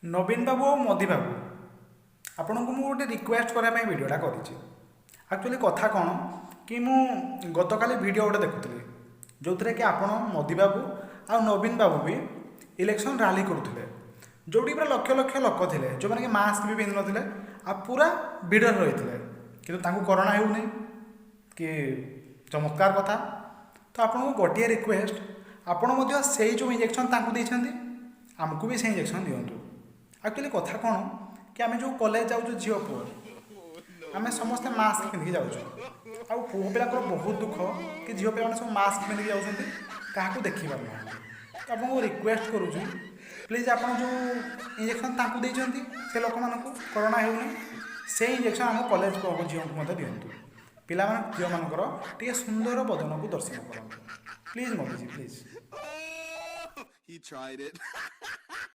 नवीन बाबू और मोदी बाबू आपन को मुझे गोटे रिक्वेस्ट करने भिडटा करी एक्चुअली कथा कौन कि मु गत काली वीडियो गोटे देखुली जो थे कि आपन मोदी बाबू आ नवीन बाबू भी इलेक्शन रैली करुले जोटी पूरा लक्ष लक्ष लोक थे जो मैंने मास्क भी पिंधि नथिले आ पूरा भिड़ रही थे कि कोरोना होनी कि चमत्कार कथा तो आपको गोटे रिक्वेस्ट आपण से जो इंजेक्शन देते आमको भी से इंजेक्शन दिंतु एक्चुअली कथा कौन कि आम जो कॉलेज जाऊँ झील पुओ आम समस्ते मास्क पिंधिकी जाऊँ आ पुओ पिला बहुत दुख कि झील पे सब मास्क पिंधिकी जाऊँ क्या देखिपार ना तो आपको रिक्वेस्ट करुँ प्लीज आप जो इंजेक्शन देते से लोक मानक कोरोना होनी से इंजेक्शन आम कॉलेज झील को दिंतु पिला झील मानकर टे सुंदर बदन को दर्शन करूँ प्लीज मोदी जी प्लीज